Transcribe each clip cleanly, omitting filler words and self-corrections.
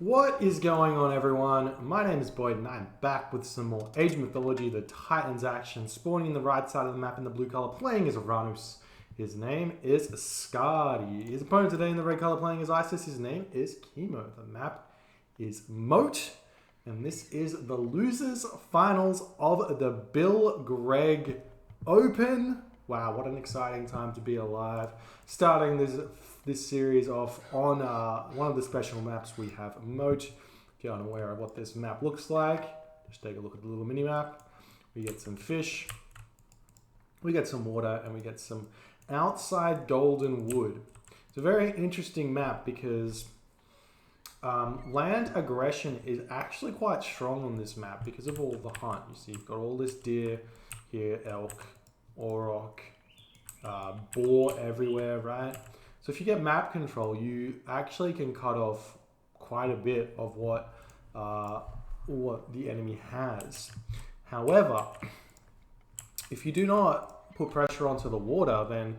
What is going on, everyone? My name is Boit and I'm back with some more Age of Mythology, the Titans action, spawning in the right side of the map in the blue color, playing as Oranos. His name is Skady. His opponent today in the red color playing as Isis, his name is Kimo. The map is Moat, and this is the losers finals of the Bill Gregg Open. Wow, what an exciting time to be alive. Starting this series off on one of the special maps, we have Moat. If you're unaware of what this map looks like, just take a look at the little mini map. We get some fish, we get some water, and we get some outside golden wood. It's a very interesting map because land aggression is actually quite strong on this map because of all the hunt. You see, you've got all this deer here, elk, auroch, boar everywhere, right? So if you get map control, you actually can cut off quite a bit of what the enemy has. However, if you do not put pressure onto the water, then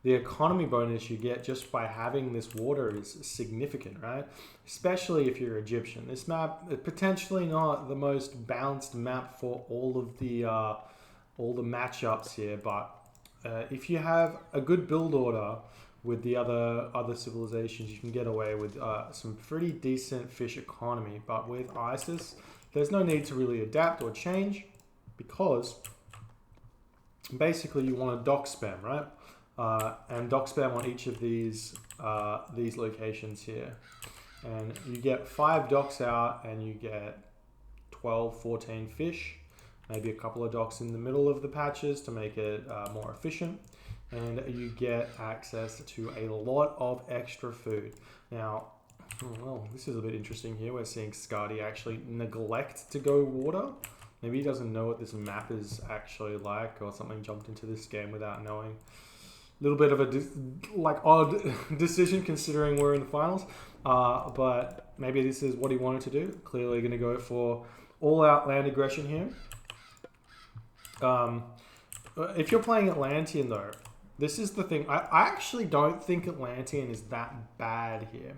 the economy bonus you get just by having this water is significant, right? Especially if you're Egyptian. This map is potentially not the most balanced map for all the matchups here, but if you have a good build order with the other civilizations, you can get away with some pretty decent fish economy. But with Isis, there's no need to really adapt or change because basically you want to dock spam, right? And dock spam on each of these locations here, and you get 5 docks out, and you get 12, 14 fish. Maybe a couple of docks in the middle of the patches to make it more efficient. And you get access to a lot of extra food. Now, well, this is a bit interesting here. We're seeing Skady actually neglect to go water. Maybe he doesn't know what this map is actually like, or something jumped into this game without knowing. A little bit of a odd decision considering we're in the finals. But maybe this is what he wanted to do. Clearly going to go for all-out land aggression here. If you're playing Atlantean though, this is the thing. I actually don't think Atlantean is that bad here.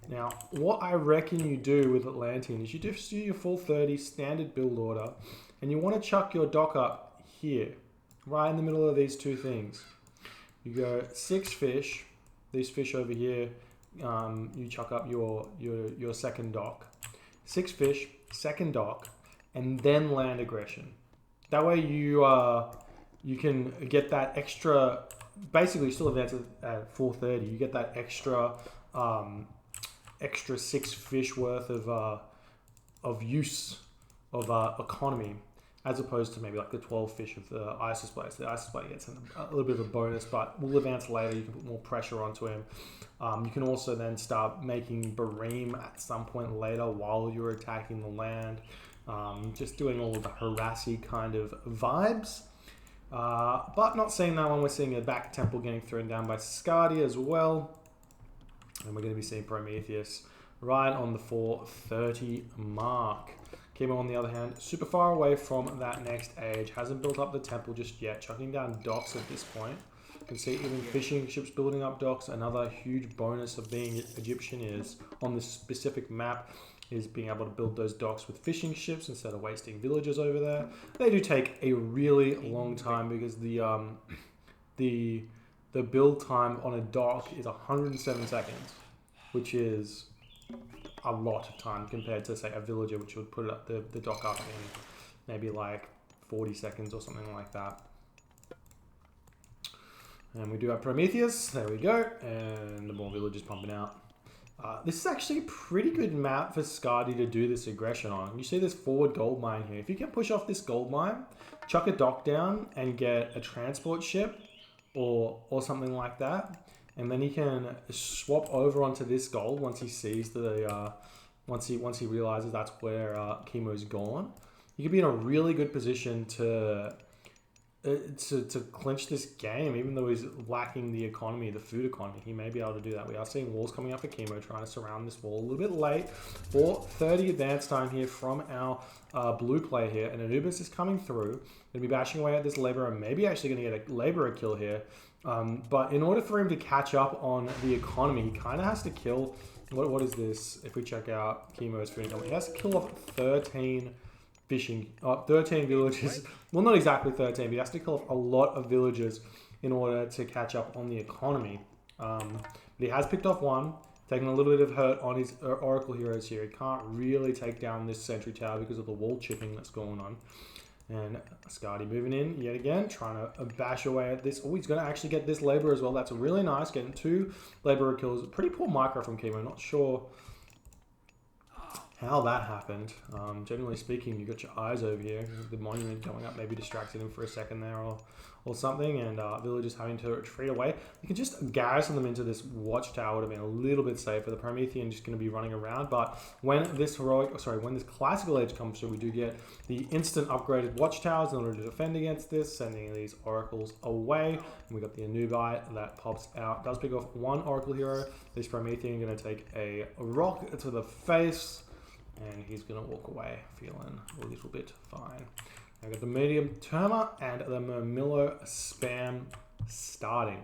Now, what I reckon you do with Atlantean is you just do your full 30 standard build order, and you want to chuck your dock up here, right in the middle of these two things. You go 6 fish, these fish over here, you chuck up your second dock. 6 fish, second dock, and then land aggression. That way you can get that extra, basically you still advance at 430, you get that extra 6 fish worth of use of economy, as opposed to maybe like the 12 fish of the Isis player. So the Isis player gets a little bit of a bonus, but we'll advance later. You can put more pressure onto him. You can also then start making Bareem at some point later while you're attacking the land. Just doing all of the harassy kind of vibes. But not seeing that one. We're seeing a back temple getting thrown down by Skady as well. And we're going to be seeing Prometheus right on the 430 mark. Kimo, on the other hand, super far away from that next age. Hasn't built up the temple just yet. Chucking down docks at this point. You can see even fishing ships building up docks. Another huge bonus of being Egyptian is, on this specific map, is being able to build those docks with fishing ships instead of wasting villagers over there. They do take a really long time because the build time on a dock is 107 seconds, which is a lot of time compared to, say, a villager, which would put the dock up in maybe like 40 seconds or something like that. And we do have Prometheus. There we go. And the more villagers pumping out. This is actually a pretty good map for Skady to do this aggression on. You see this forward gold mine here. If you can push off this gold mine, chuck a dock down and get a transport ship or something like that, and then he can swap over onto this gold once he sees once he realizes that's where Kimo's gone. You could be in a really good position to clinch this game, even though he's lacking the economy, the food economy. He may be able to do that. We are seeing walls coming up for Kimo, trying to surround this wall a little bit late. 4:30 advance time here from our blue player here, and Anubis is coming through. Going to be bashing away at this laborer, maybe actually going to get a laborer kill here. But in order for him to catch up on the economy, he kind of has to kill what is this? If we check out Kimo's food income, he has to kill off 13 13 villages. Well, not exactly 13, but he has to kill off a lot of villages in order to catch up on the economy. But he has picked off one, taking a little bit of hurt on his Oracle heroes here. He can't really take down this sentry tower because of the wall chipping that's going on. And Skady moving in yet again, trying to bash away at this. Oh, he's going to actually get this labor as well. That's really nice. Getting 2 laborer kills. Pretty poor micro from Kimo. Not sure how that happened. Generally speaking, you got your eyes over here. The monument going up maybe distracted him for a second there or something, and villagers having to retreat away. You can just garrison them into this watchtower. Would have been a little bit safer. The Promethean just going to be running around, but when this classical age comes through, we do get the instant upgraded watchtowers in order to defend against this, sending these oracles away. And we got the Anubite that pops out. Does pick off 1 oracle hero. This Promethean going to take a rock to the face, and he's going to walk away feeling a little bit fine. I've got the medium Terma and the Murmillo spam starting.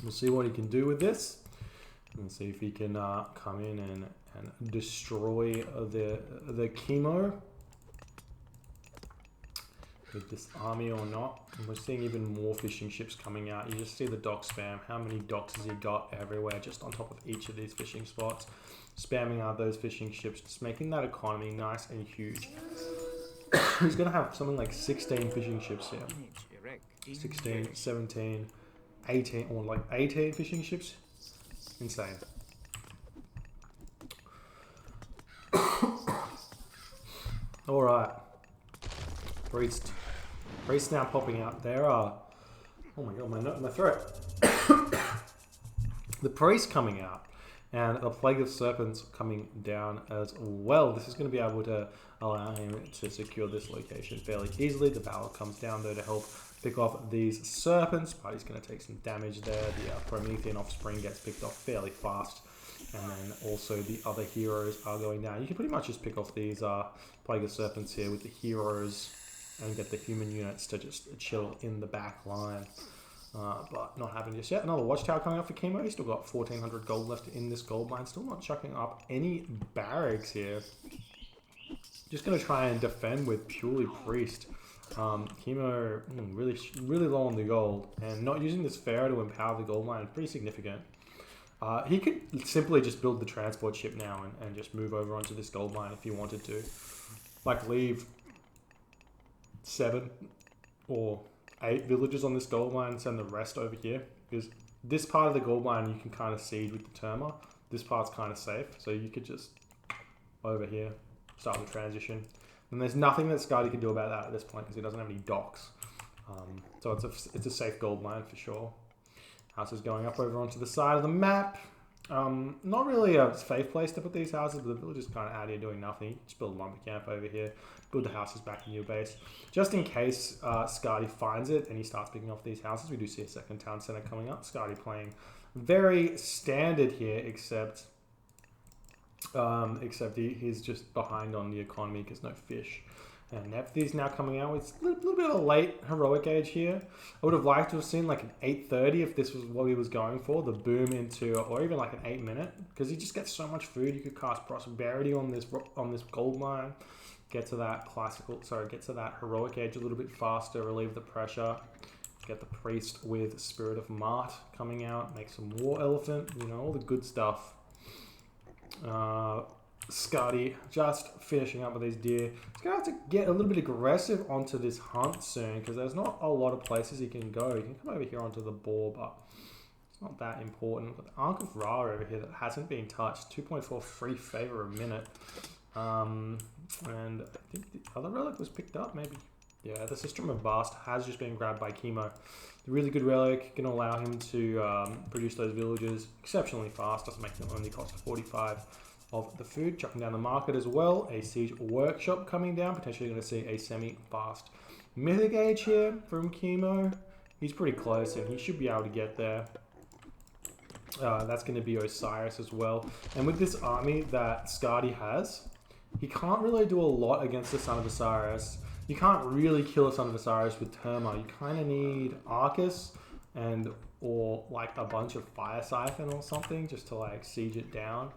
We'll see what he can do with this. And see if he can come in and destroy the Kimo with this army or not. And we're seeing even more fishing ships coming out. You just see the dock spam. How many docks has he got everywhere just on top of each of these fishing spots? Spamming out those fishing ships, just making that economy nice and huge. He's going to have something like 16 fishing ships here. 16, 17, 18, or like 18 fishing ships. Insane. Alright. Priest now popping out. There are... Oh my god, my throat. The priest coming out. And the Plague of Serpents coming down as well. This is going to be able to allow him to secure this location fairly easily. The Valor comes down though to help pick off these serpents, but he's going to take some damage there. The Promethean offspring gets picked off fairly fast. And then also the other heroes are going down. You can pretty much just pick off these Plague of Serpents here with the heroes and get the human units to just chill in the back line. But not happening just yet. Another watchtower coming up for Kimo. He's still got 1,400 gold left in this gold mine. Still not chucking up any barracks here. Just going to try and defend with purely priest. Kimo really low on the gold. And not using this pharaoh to empower the gold mine is pretty significant. He could simply just build the transport ship now and just move over onto this gold mine if he wanted to. Like leave 7 or 8 villages on this gold mine and send the rest over here, because this part of the gold mine you can kind of seed with the Terma. This part's kind of safe, so you could just over here start the transition. And there's nothing that Skady can do about that at this point because he doesn't have any docks. So it's a safe gold mine for sure. Houses going up over onto the side of the map. Not really a safe place to put these houses, but the village is kind of out here doing nothing. Just build a lumber camp over here, build the houses back in your base. Just in case Skady finds it and he starts picking off these houses, we do see a second town center coming up. Skady playing very standard here, except he's just behind on the economy because no fish. And Nephthys now coming out with a little bit of a late heroic age here. I would have liked to have seen like an 8:30 if this was what he was going for, the boom into, or even like an 8-minute, because he just gets so much food. You could cast Prosperity on this gold mine, get to that heroic age a little bit faster, relieve the pressure, get the priest with Spirit of Mart coming out, make some War Elephant, you know, all the good stuff. Skady just finishing up with these deer. He's going to have to get a little bit aggressive onto this hunt soon because there's not a lot of places he can go. He can come over here onto the boar, but it's not that important. But the Ark of Ra over here that hasn't been touched. 2.4 free favor a minute. And I think the other relic was picked up, maybe. Yeah, the System of Bast has just been grabbed by Kimo. The really good relic can allow him to produce those villages exceptionally fast. Doesn't make them only cost 45 of the food. Chucking down the market as well. A siege workshop coming down. Potentially going to see a semi-fast mythic age here from Kimo. He's pretty close and he should be able to get there. That's going to be Osiris as well. And with this army that Skady has, he can't really do a lot against the Son of Osiris. You can't really kill a Son of Osiris with Terma. You kind of need Arcus and or like a bunch of fire siphon or something just to like siege it down.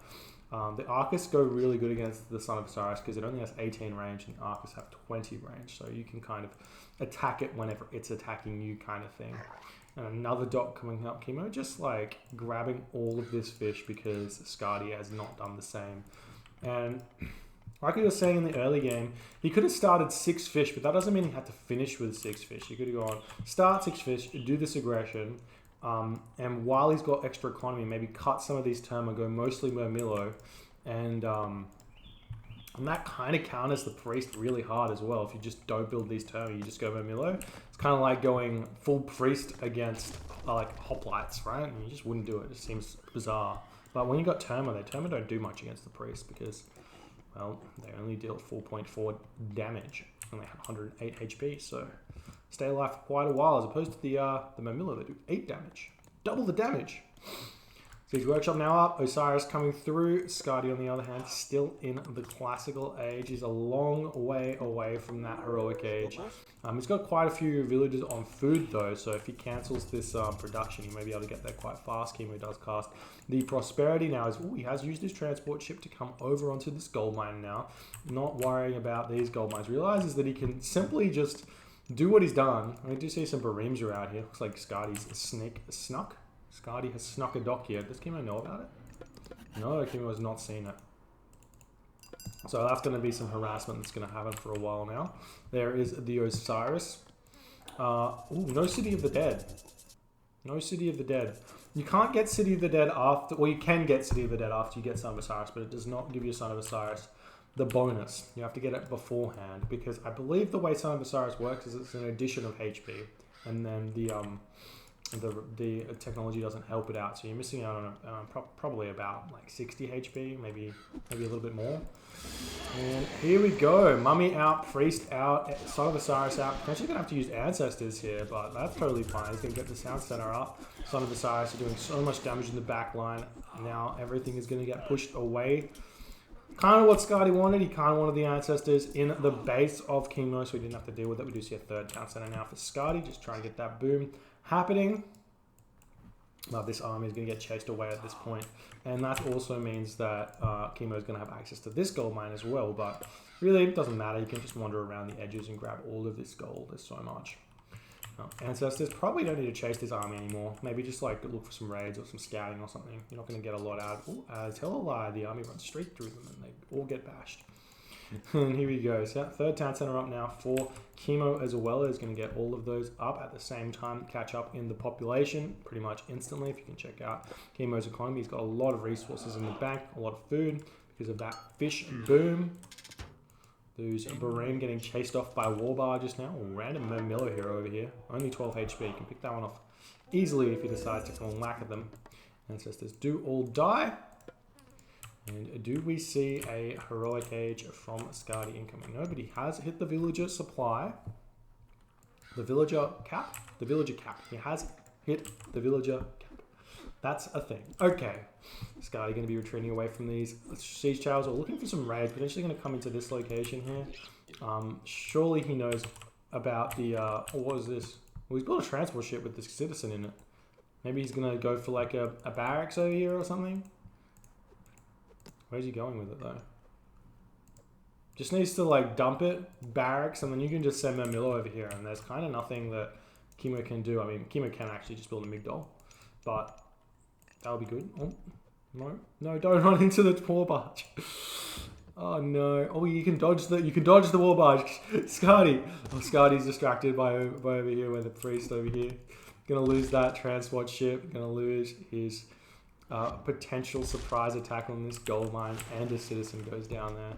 The Arcus go really good against the Son of Osiris because it only has 18 range and the Arcus have 20 range, so you can kind of attack it whenever it's attacking you, kind of thing. And another dot coming up, Kimo just like grabbing all of this fish because Skady has not done the same. And like we were saying in the early game, he could have started 6 fish, but that doesn't mean he had to finish with 6 fish. He could have gone, start 6 fish, do this aggression, and while he's got extra economy, maybe cut some of these Terma, go mostly Murmillo, and that kind of counters the Priest really hard as well. If you just don't build these Terma, you just go Murmillo. It's kind of like going full Priest against like Hoplites, right? And you just wouldn't do it. It just seems bizarre. But when you got Terma, Terma don't do much against the Priest because, well, they only deal 4.4 damage and they have 108 HP, so stay alive for quite a while, as opposed to the Murmillo that do 8 damage. Double the damage. Siege Workshop now up. Osiris coming through. Skady, on the other hand, still in the classical age. He's a long way away from that heroic age. He's got quite a few villagers on food though, so if he cancels this production, he may be able to get there quite fast. Kimo does cast the Prosperity now. He has used his transport ship to come over onto this gold mine now. Not worrying about these gold mines. Realizes that he can simply just do what he's done. I do see some Bareems around here. Looks like Skady's snuck. Skady has snuck a dock here. Does Kimo know about it? No, Kimo has not seen it. So that's going to be some harassment that's going to happen for a while now. There is the Osiris. Ooh, no City of the Dead. No City of the Dead. You can't get City of the Dead after... Well, you can get City of the Dead after you get Son of Osiris, but it does not give you Son of Osiris the bonus. You have to get it beforehand, because I believe the way Son of Osiris works is it's an addition of HP, and then the technology doesn't help it out, so you're missing out on probably about like 60 HP, maybe a little bit more. And here we go, Mummy out, Priest out, Son of Osiris out. Potentially gonna have to use Ancestors here, but that's totally fine. He's gonna get the Sound Center up. Son of Osiris are doing so much damage in the back line. Now everything is gonna get pushed away. Kind of what Skady wanted. He kind of wanted the Ancestors in the base of Kimo, so he didn't have to deal with it. We do see a third Town Center now for Skady, just trying to get that boom happening. This army is going to get chased away at this point, and that also means that Kimo is going to have access to this gold mine as well, but really it doesn't matter. You can just wander around the edges and grab all of this gold. There's so much. Ancestors probably don't need to chase this army anymore. Maybe just like look for some raids or some scouting or something. You're not going to get a lot out. Tell a lie, the army runs straight through them and they all get bashed. And here we go. So third Town Center up now for Kimo as well. Is going to get all of those up at the same time, catch up in the population pretty much instantly. If you can check out Kimo's economy, he's got a lot of resources in the bank, a lot of food because of that fish boom. Those Bareem getting chased off by war barges now. Random Murmillo hero over here. Only 12 HP. You can pick that one off easily if you decide to come and whack at them. Ancestors do all die. And do we see a heroic age from Skady incoming? Nobody has hit the villager supply. The villager cap? The villager cap. He has hit the villager cap. That's a thing. Okay. Skady going to be retreating away from these siege towers or looking for some raids. Potentially going to come into this location here. Surely he knows about the... what is this? Well, he's built a transport ship with this citizen in it. Maybe he's going to go for like a barracks over here or something. Where's he going with it though? Just needs to like dump it, barracks, and then you can just send Murmillo over here, and there's kind of nothing that Kimo can do. I mean, Kimo can actually just build a Migdol, but that would be good. Oh, no, don't run into the war barge. Oh no! Oh, you can dodge the war barge. Skady. Oh, Skady's distracted by over here, by the priest over here. Gonna lose that transport ship. Gonna lose his potential surprise attack on this gold mine, and a citizen goes down there.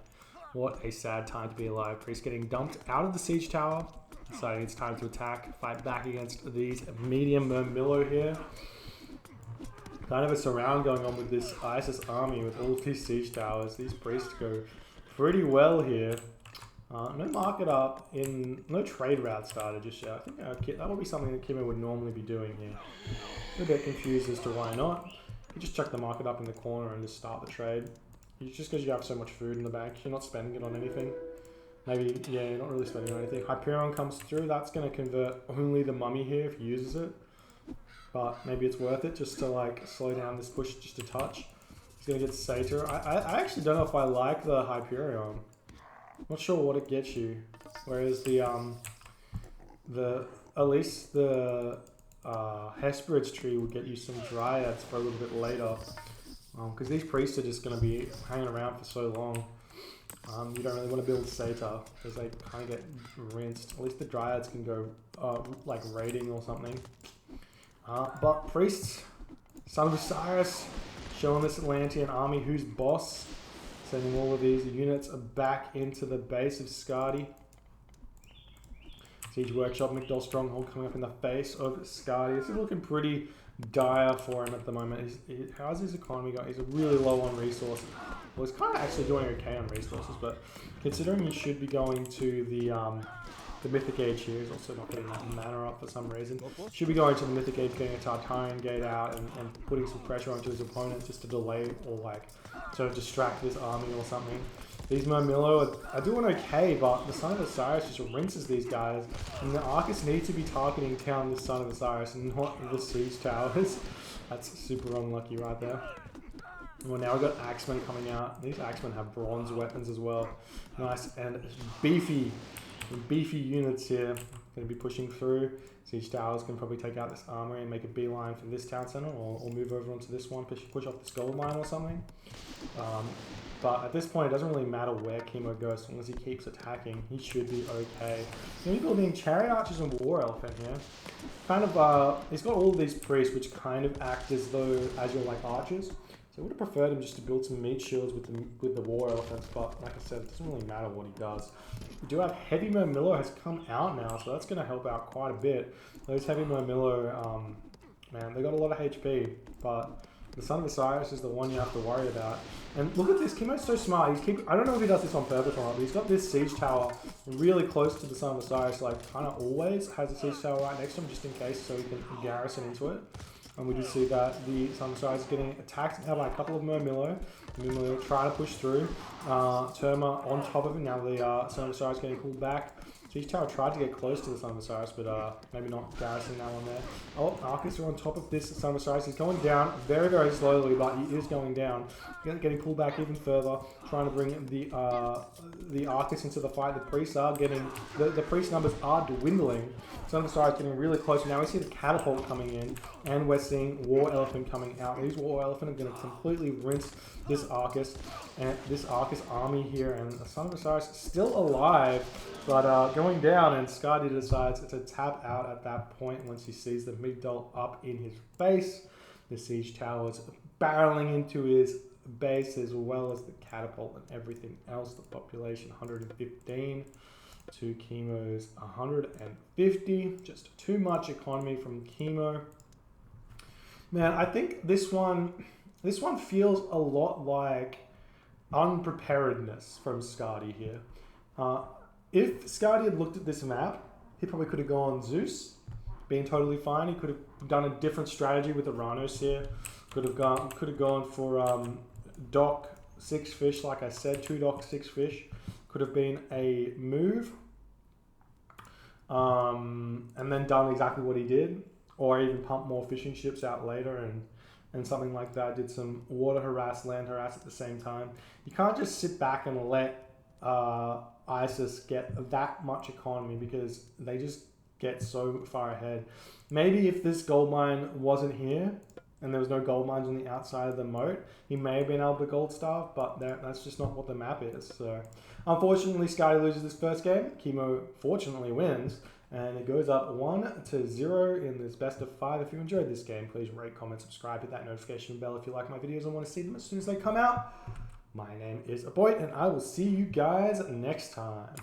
What a sad time to be alive. Priest getting dumped out of the siege tower, deciding it's time to attack, fight back against these medium Murmillo here. Kind of a surround going on with this ISIS army with all of these siege towers. These priests go pretty well here. No market up, no trade route started just yet. I think that would be something that Kimo would normally be doing here. I'm a bit confused as to why not. You just chuck the market up in the corner and just start the trade. Just because you have so much food in the bank, you're not spending it on anything. Maybe, yeah, you're not really spending on anything. Hyperion comes through, that's going to convert only the mummy here if he uses it. but maybe it's worth it just to like slow down this push just a touch. He's gonna get Satyr. I actually don't know if I like the Hyperion. Not sure what it gets you. Whereas the at least the Hesperid's tree will get you some Dryads for a little bit later. Because these priests are just going to be hanging around for so long. You don't really want to build Satyr because they kind of get rinsed. At least the Dryads can go like raiding or something. But priests, Son of Osiris, showing this Atlantean army who's boss. Sending all of these units back into the base of Skady. Siege Workshop, McDowell Stronghold coming up in the face of Skady. This is looking pretty dire for him at the moment. How's his economy going? He's really low on resources. Well, he's kind of actually doing okay on resources, but considering he should be going to the Mythic Age here, he's also not getting that mana up for some reason. Should be going to the Mythic Age, getting a Tartarian Gate out and putting some pressure onto his opponent just to delay or like sort of distract this army or something. These Murmillo are doing okay, but the Son of Osiris just rinses these guys. And the Arcus needs to be targeting down the Son of Osiris and not the Siege Towers. That's super unlucky right there. Well, now we've got Axemen coming out. These Axemen have bronze weapons as well. Nice and beefy units here. Going to be pushing through. Siege Towers can probably take out this armory and make a beeline for this town center, or move over onto this one, push off this gold mine or something. But at this point, it doesn't really matter where Kimo goes, as long as he keeps attacking, he should be okay. You're building Chariot Archers and War Elephant here. Kind of, he's got all of these priests, which kind of act as though as your like archers. So I would have preferred him just to build some meat shields with the War Elephants, but like I said, it doesn't really matter what he does. We do have Heavy Murmillo has come out now, so that's going to help out quite a bit. Those Heavy Murmillo, man, they got a lot of HP, but the Son of Osiris is the one you have to worry about. And look at this, Kimo's so smart. I don't know if he does this on purpose or not, but he's got this siege tower really close to the Son of Osiris, like kind of always has a siege tower right next to him just in case, so he can garrison into it. And we just see that the Son of Osiris is getting attacked now by a couple of Murmillo. Murmillo trying to push through. Terma on top of him. Now the Son of Osiris getting pulled back. Siege Tower tried to get close to the Son of Osiris, but maybe not garrisoning that one there. Oh, Arcus are on top of this Son of Osiris. He's going down very, very slowly, but he is going down. Getting pulled back even further, trying to bring the Arcus into the fight. The priests are getting, the priest numbers are dwindling. Son of Osiris getting really close. Now we see the catapult coming in, and we're seeing War Elephant coming out. These War Elephant are going to completely rinse this Arcus, and this Arcus army here, and the Son of Osiris still alive, but going down, and Skady decides to tap out at that point once he sees the Migdol up in his face. The siege towers barreling into his base, as well as the catapult and everything else. The population 115 to Kimo's 150. Just too much economy from Kimo. Man, I think this one feels a lot like unpreparedness from Skady here. If Skady had looked at this map, he probably could have gone Zeus, been totally fine. He could have done a different strategy with Oranos here. Could have gone for dock 6 fish, like I said, 2 dock 6 fish. Could have been a move, and then done exactly what he did, or even pump more fishing ships out later and something like that. Did some water harass, land harass at the same time. You can't just sit back and let ISIS get that much economy, because they just get so far ahead. Maybe if this gold mine wasn't here and there was no gold mines on the outside of the moat, he may have been able to gold starve, but that's just not what the map is. So unfortunately, Skady loses this first game. Kimo fortunately wins, and it goes up 1-0 in this best of 5. If you enjoyed this game, please rate, comment, subscribe, hit that notification bell if you like my videos and want to see them as soon as they come out. My name is Boit, and I will see you guys next time.